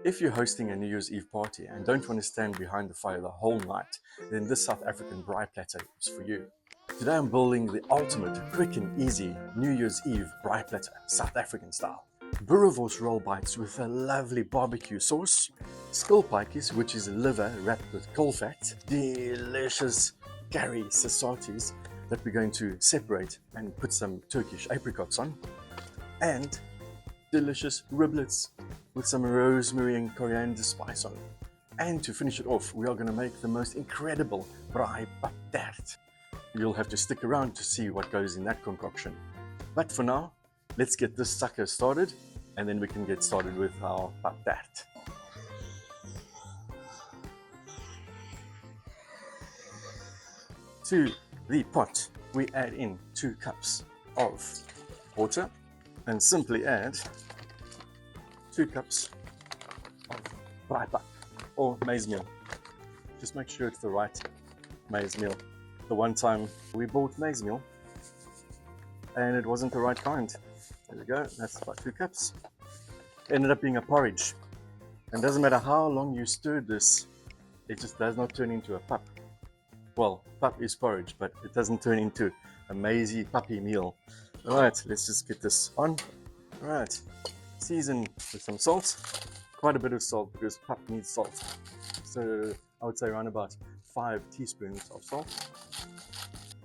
If you're hosting a New Year's Eve party and don't want to stand behind the fire the whole night, then this South African Braai Platter is for you. Today I'm building the ultimate quick and easy New Year's Eve Braai Platter, South African style. Boerewors roll bites with a lovely barbecue sauce, Skilpadjies, which is liver wrapped with caul fat, delicious curry Sosaties that we're going to separate and put some Turkish apricots on, and delicious riblets with some rosemary and coriander spice on. And to finish it off, we are going to make the most incredible Braai Pap Tart. You'll have to stick around to see what goes in that concoction. But for now, let's get this sucker started, and then we can get started with our Pap Tart. To the pot, we add in 2 cups of water and simply add 2 cups of Braai Pap or maize meal. Just make sure it's the right maize meal. The one time we bought maize meal and it wasn't the right kind. There we go, that's about 2 cups. Ended up being a porridge. And doesn't matter how long you stir this, it just does not turn into a pap. Well, pap is porridge, but it doesn't turn into a maizy puppy meal. Alright, let's just get this on. Alright, season with some salt. Quite a bit of salt because pap needs salt. So I would say around about 5 teaspoons of salt.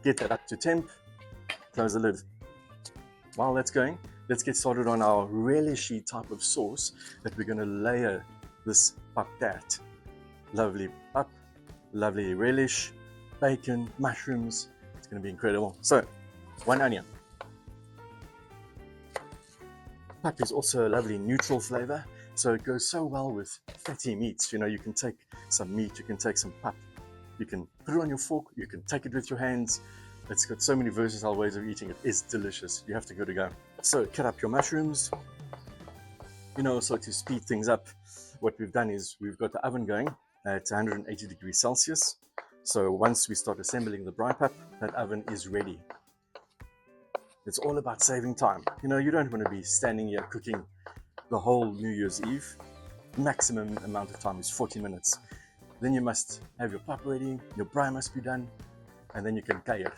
Get that up to temp. Close the lid. While that's going, let's get started on our relishy type of sauce that we're going to layer this Pap Tart. Lovely pap, lovely relish, bacon, mushrooms. It's going to be incredible. So, 1 onion. Pap is also a lovely neutral flavor, so it goes so well with fatty meats. You know, you can take some meat, you can take some pap, you can put it on your fork, you can take it with your hands. It's got so many versatile ways of eating it. It's delicious. You have to go. So cut up your mushrooms. You know, so to speed things up, what we've done is we've got the oven going at 180 degrees Celsius. So once we start assembling the Braai Pap, that oven is ready. It's all about saving time. You know, you don't want to be standing here cooking the whole New Year's Eve. Maximum amount of time is 40 minutes. Then you must have your pap ready, your braai must be done, and then you can caul.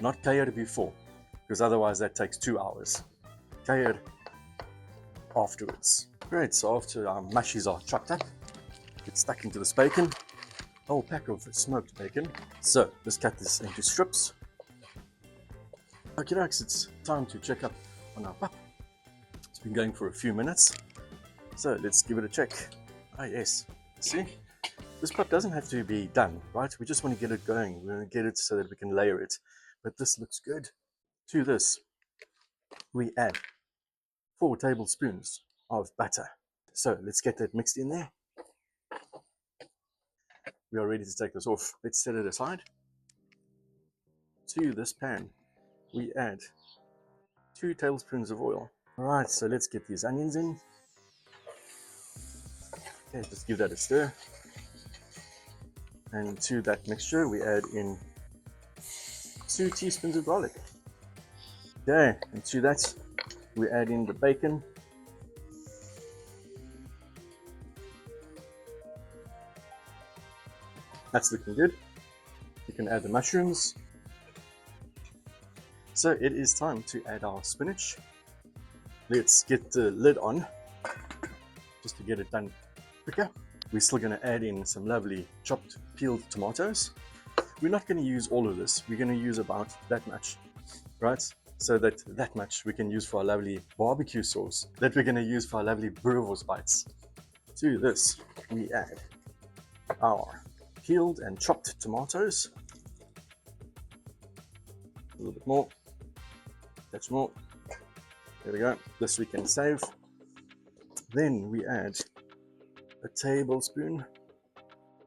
Not caul before, because otherwise that takes 2 hours. Caul afterwards. Great, so after our mushies are chopped up, get stuck into this bacon. Whole pack of smoked bacon. So let's cut this into strips. Okay, it's time to check up on our pap. It's been going for a few minutes, so let's give it a check. Ah yes, see, this pap doesn't have to be done, right? We just want to get it going. We want to get it so that we can layer it. But this looks good. To this, we add 4 tablespoons of butter. So let's get that mixed in there. We are ready to take this off. Let's set it aside. To this pan, we add 2 tablespoons of oil. Alright, so let's get these onions in. Okay, just give that a stir. And to that mixture, we add in 2 teaspoons of garlic. Okay, and to that, we add in the bacon. That's looking good. You can add the mushrooms. So it is time to add our spinach. Let's get the lid on, just to get it done quicker. We're still going to add in some lovely chopped peeled tomatoes. We're not going to use all of this. We're going to use about that much, right? So that much we can use for our lovely barbecue sauce that we're going to use for our lovely Boerewors bites. To this, we add our peeled and chopped tomatoes. A little bit more. That's more. There we go. This we can save. Then we add a tablespoon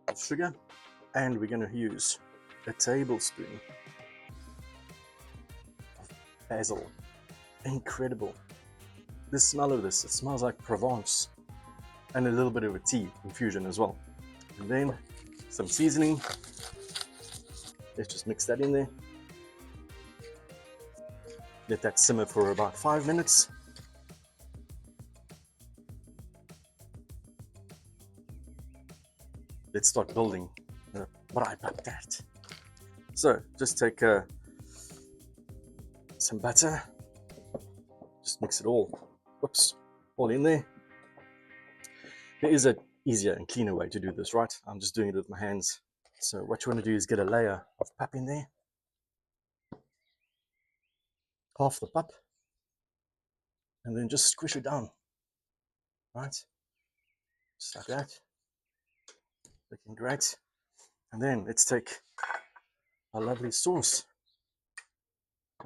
of sugar, and we're going to use a tablespoon of basil. Incredible. The smell of this, it smells like Provence, and a little bit of a tea infusion as well. And then some seasoning. Let's just mix that in there. Let that simmer for about 5 minutes. let's start building the Braai Pap Tart. So just take some butter, just mix it all, whoops, all in there. There is an easier and cleaner way to do this, right? I'm just doing it with my hands. So what you want to do is get a layer of pap in there, half the pap, and then just squish it down, right? Just like that. Looking great. And then let's take our lovely sauce,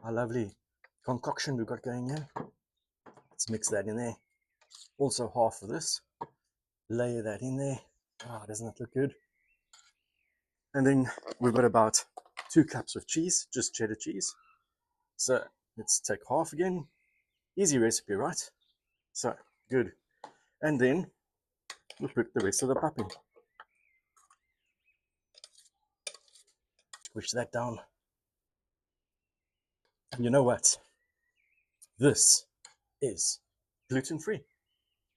our lovely concoction we've got going here. Let's mix that in there. Also half of this, layer that in there. Ah, doesn't that look good? And then we've got about 2 cups of cheese, just cheddar cheese. So let's take half again. Easy recipe, right? So good. And then we'll put the rest of the pap in. Squish that down. And you know what? This is gluten-free.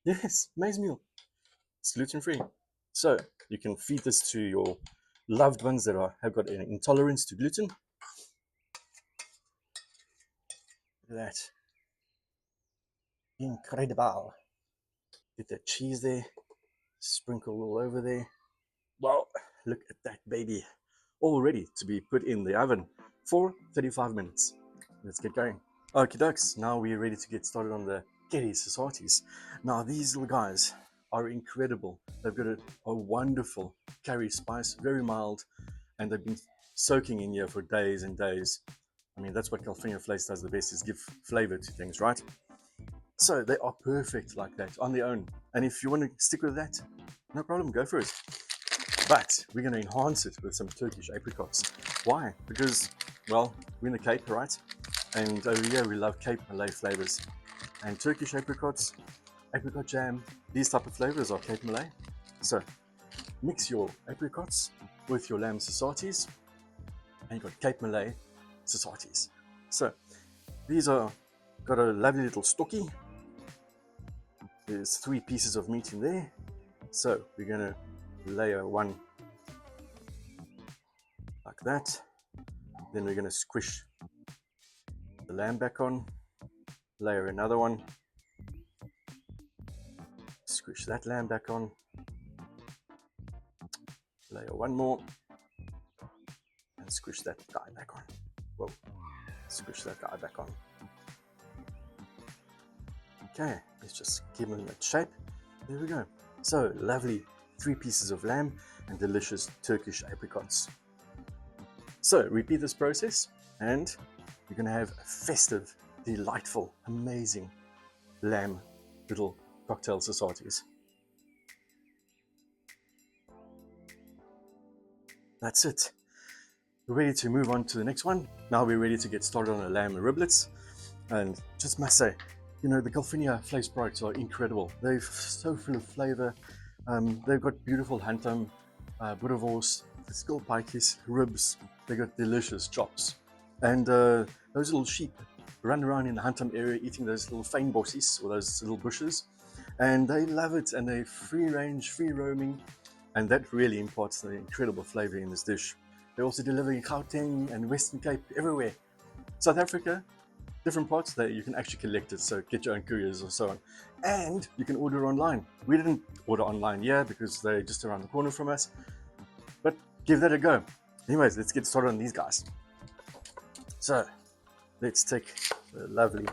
Yes, maize meal. It's gluten-free. So you can feed this to your loved ones that have got an intolerance to gluten. Look at that. Incredible. Get that cheese there. Sprinkle all over there. Well, look at that baby. All ready to be put in the oven for 35 minutes. Let's get going. Okie dokes, now we're ready to get started on the Sosaties. Now these little guys are incredible. They've got a wonderful curry spice, very mild, and they've been soaking in here for days and days. I mean, that's what California Flakes does the best, is give flavor to things, right? So they are perfect like that on their own. And if you want to stick with that, no problem, go for it. But we're going to enhance it with some Turkish apricots. Why? Because, well, we're in the Cape, right? And over here we love Cape Malay flavors. And Turkish apricots, apricot jam, these type of flavors are Cape Malay. So mix your apricots with your lamb Sosaties, and you've got Cape Malay Sosaties. So these are got a lovely little stocky. There's 3 pieces of meat in there. So we're going to layer one like that. Then we're going to squish the lamb back on, layer another one, squish that lamb back on, layer one more, and squish that guy back on. Whoa, squish that guy back on. Okay, let's just give him that shape. There we go. So lovely 3 pieces of lamb and delicious Turkish apricots. So repeat this process and you're going to have a festive, delightful, amazing lamb little cocktail Sosaties. That's it. We're ready to move on to the next one. Now we're ready to get started on the lamb riblets. And just must say, you know, the California Flakes products are incredible. They're so full of flavor. They've got beautiful hantam, Boerewors, Skilpadjies, ribs. They've got delicious chops. And those little sheep run around in the hantam area eating those little fynbosjes, or those little bushes. And they love it, and they're free range, free roaming. And that really imparts the incredible flavor in this dish. They also deliver in Gauteng and Western Cape, everywhere. South Africa, different parts that you can actually collect it, so get your own couriers or so on. And you can order online. We didn't order online here because they're just around the corner from us, but give that a go. Anyways, let's get started on these guys. So let's take the lovely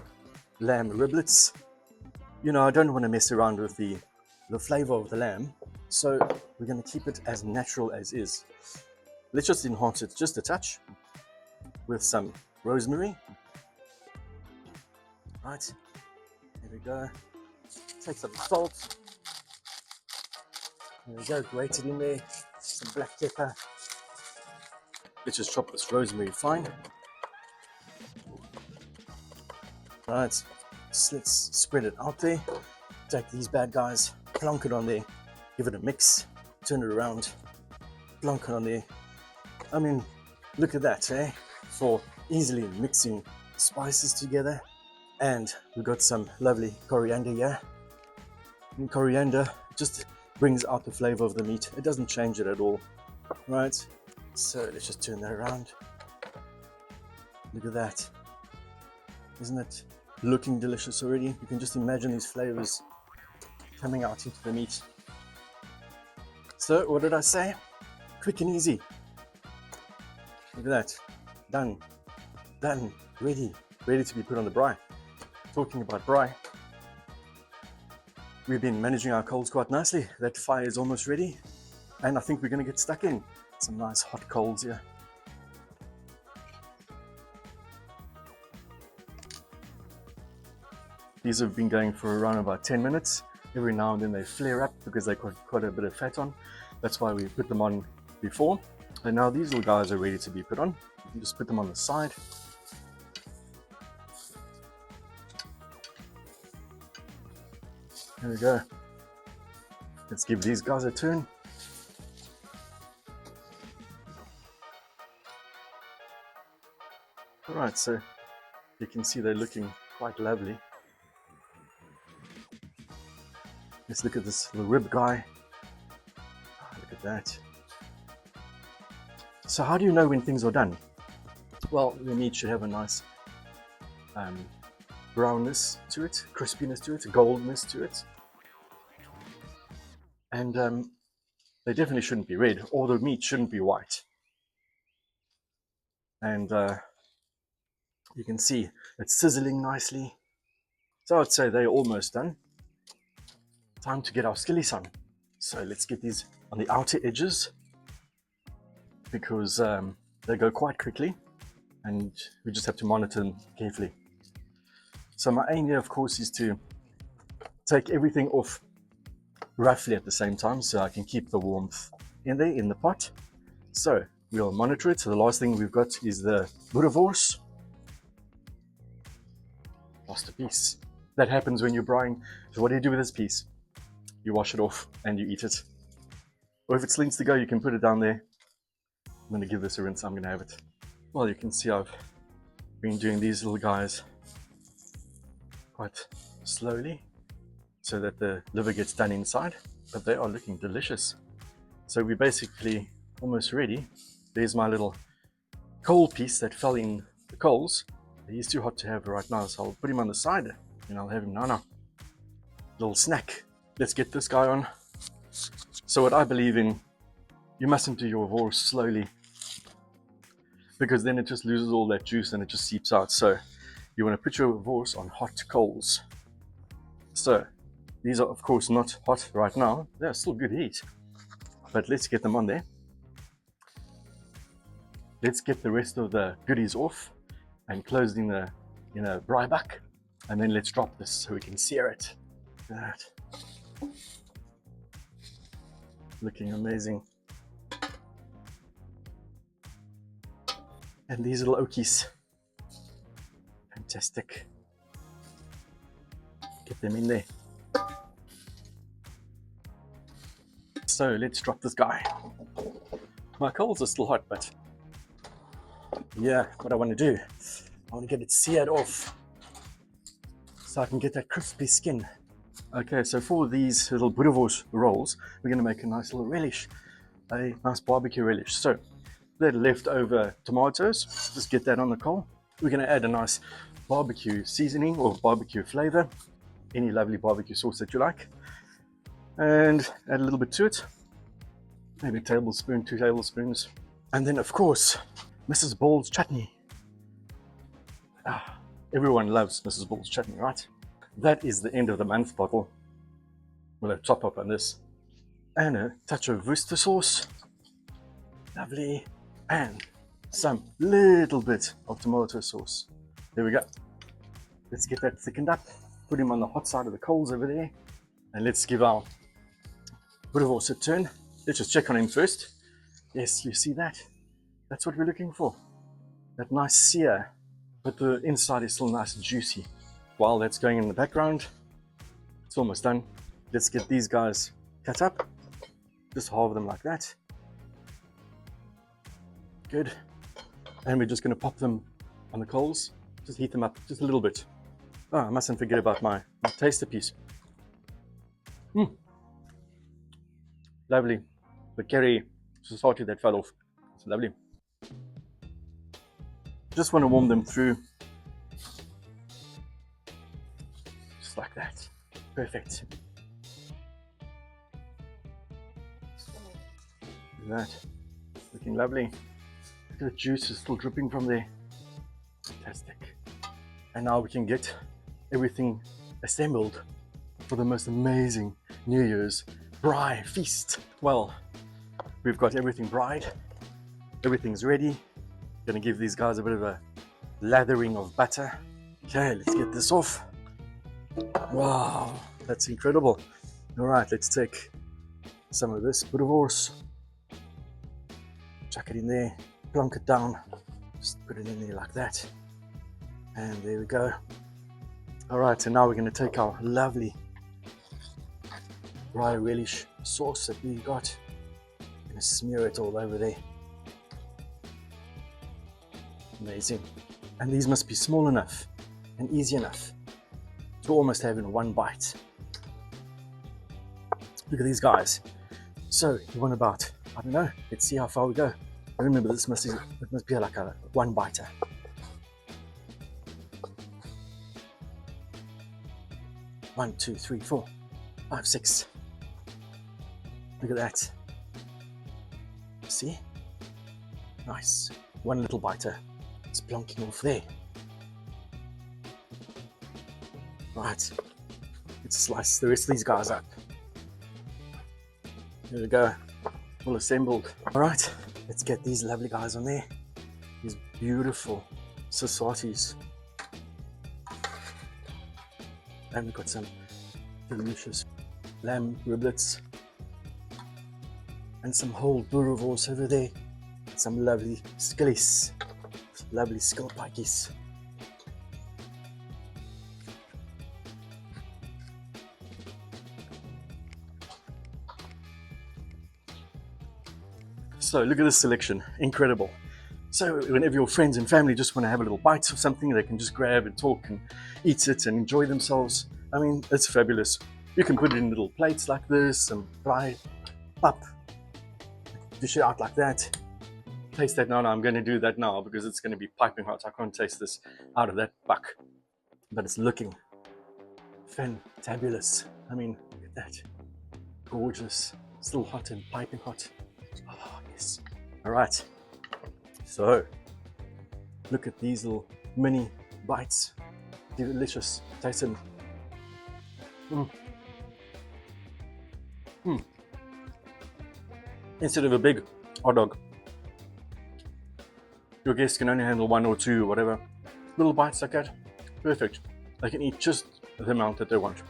lamb riblets. You know, I don't want to mess around with the flavor of the lamb, so we're going to keep it as natural as is. Let's just enhance it just a touch with some rosemary. Right, there we go. Take some salt. There we go, grate it in there. Some black pepper. Let's just chop this rosemary fine. Right, so let's spread it out there. Take these bad guys, plonk it on there, give it a mix, turn it around, plonk it on there. I mean, look at that, eh? For easily mixing spices together. And we've got some lovely coriander here. And coriander just brings out the flavor of the meat. It doesn't change it at all, right? So let's just turn that around. Look at that. Isn't it looking delicious already? You can just imagine these flavors coming out into the meat. So what did I say? Quick and easy. Look at that. Done. Done. Ready. Ready to be put on the braai. Talking about braai, we've been managing our coals quite nicely. That fire is almost ready, and I think we're going to get stuck in some nice hot coals here. These have been going for around about 10 minutes. Every now and then they flare up because they've got quite a bit of fat on. That's why we put them on before. And now these little guys are ready to be put on. You can just put them on the side. There we go. Let's give these guys a turn. Alright, so you can see they're looking quite lovely. Let's look at this little rib guy. Oh, look at that. So how do you know when things are done? Well, the meat should have a nice brownness to it, crispiness to it, goldness to it. And they definitely shouldn't be red, or the meat shouldn't be white. And you can see it's sizzling nicely. So I'd say they're almost done. Time to get our skillies on. So let's get these on the outer edges, because they go quite quickly and we just have to monitor them carefully. So my aim here, of course, is to take everything off roughly at the same time so I can keep the warmth in there in the pot. So we'll monitor it. So the last thing we've got is the Boerewors. Lost a piece. That happens when you're braaiing. So what do you do with this piece? You wash it off and you eat it. Or if it needs to go, you can put it down there. I'm going to give this a rinse. I'm going to have it. Well, you can see I've been doing these little guys quite slowly so that the liver gets done inside, but they are looking delicious. So we're basically almost ready. There's my little coal piece that fell in the coals. He's too hot to have right now, so I'll put him on the side and I'll have him now. Little snack. Let's get this guy on. So what I believe in, you mustn't do your Boerewors slowly, because then it just loses all that juice and it just seeps out. So you want to put your Boerewors on hot coals. So these are of course not hot right now. They're still good heat, but let's get them on there. Let's get the rest of the goodies off and closed in the braai buck, and then let's drop this so we can sear it. Look at that. Looking amazing. And these little okies, fantastic. Get them in there. So let's drop this guy. My coals are still hot, but yeah, what I want to do, I want to get it seared off so I can get that crispy skin. Okay, so for these little Boerewors rolls, we're going to make a nice little relish, a nice barbecue relish. So the leftover tomatoes, just get that on the coal. We're going to add a nice barbecue seasoning or barbecue flavor, any lovely barbecue sauce that you like, and add a little bit to it, maybe a tablespoon, 2 tablespoons, and then of course Mrs. Ball's chutney. Everyone loves Mrs. Ball's chutney, right? That is the end of the month bottle. We'll have top up on this, and a touch of Worcester sauce, lovely, and some little bit of tomato sauce. There we go. Let's get that thickened up, put him on the hot side of the coals over there, and let's give our Boerewors a turn. Let's just check on him first. Yes, you see that? That's what we're looking for. That nice sear, but the inside is still nice and juicy. While that's going in the background, it's almost done. Let's get these guys cut up. Just halve them like that. Good. And we're just going to pop them on the coals. Just heat them up just a little bit. Oh, I mustn't forget about my taster piece. Lovely. The curry Sosaties that fell off. It's lovely. Just want to warm them through. Just like that. Perfect. Look at that. Looking lovely. Look at the juice is still dripping from there. Fantastic. And now we can get everything assembled for the most amazing New Year's braai feast. Well, we've got everything braaied. Everything's ready. Gonna give these guys a bit of a lathering of butter. Okay, let's get this off. Wow, that's incredible. All right, let's take some of this Boerewors. Chuck it in there, plonk it down, just put it in there like that. And there we go. All right, so now we're going to take our lovely braai relish sauce that we got. Going to smear it all over there. Amazing. And these must be small enough and easy enough to almost have in one bite. Look at these guys. So you want about, I don't know, let's see how far we go. Remember, it must be like a one biter. One, two, three, 4, 5, 6. Look at that. See? Nice. One little biter. It's plonking off there. Right. Let's slice the rest of these guys up. There we go. All assembled. All right. Let's get these lovely guys on there. These beautiful Sosaties. And we've got some delicious lamb riblets and some whole Boerewors over there. Some lovely skillies, lovely Skilpadjies. So look at this selection, incredible. So whenever your friends and family just want to have a little bite of something, they can just grab and talk and eat it and enjoy themselves. I mean, it's fabulous. You can put it in little plates like this and Braai Pap, dish it out like that. Taste that now. I'm going to do that now because it's going to be piping hot. I can't taste this out of that buck, but it's looking fantabulous. I mean, look at that. Gorgeous. Still hot and piping hot. Oh, yes. All right. So, look at these little mini bites. Delicious. Taste them. Instead of a big hot dog, your guests can only handle 1 or 2 or whatever. Little bites like that, perfect. They can eat just the amount that they want.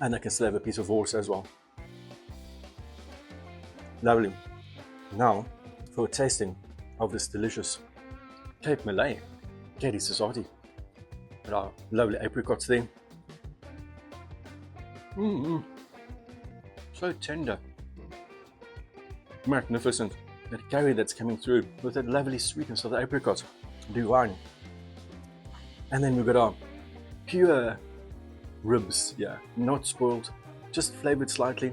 And they can still have a piece of horse as well. Lovely. Now, for a tasting of this delicious Cape Malay Katie Sosatie. With our lovely apricots there. So tender. Magnificent. That curry that's coming through with that lovely sweetness of the apricot. Divine. And then we've got our pure ribs, yeah, not spoiled, just flavored slightly.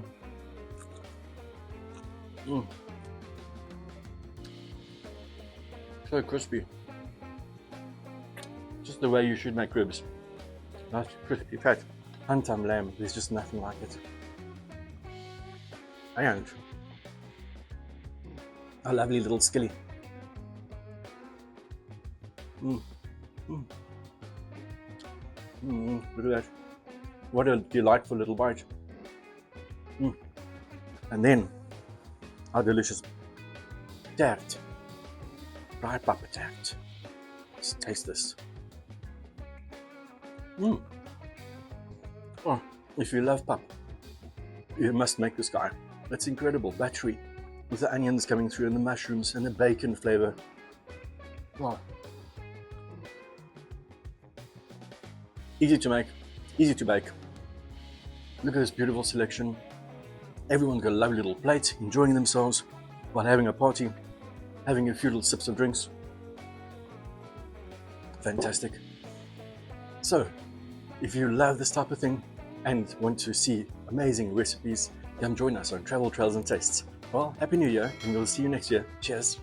So crispy. Just the way you should make ribs. Nice crispy fat. Huntam lamb, there's just nothing like it. And a lovely little skilly. Look at that. What a delightful little bite. And then our delicious tart. Braai Pap Tart. Let's taste this. Oh, if you love pap, you must make this guy. It's incredible, battery, with the onions coming through and the mushrooms and the bacon flavor. Wow. Easy to make, easy to bake. Look at this beautiful selection. Everyone's got a lovely little plate, enjoying themselves while having a party, having a few little sips of drinks. Fantastic. So, if you love this type of thing and want to see amazing recipes Come join us on Travel, Trails and Tastes. Well, Happy New Year, and we'll see you next year. Cheers.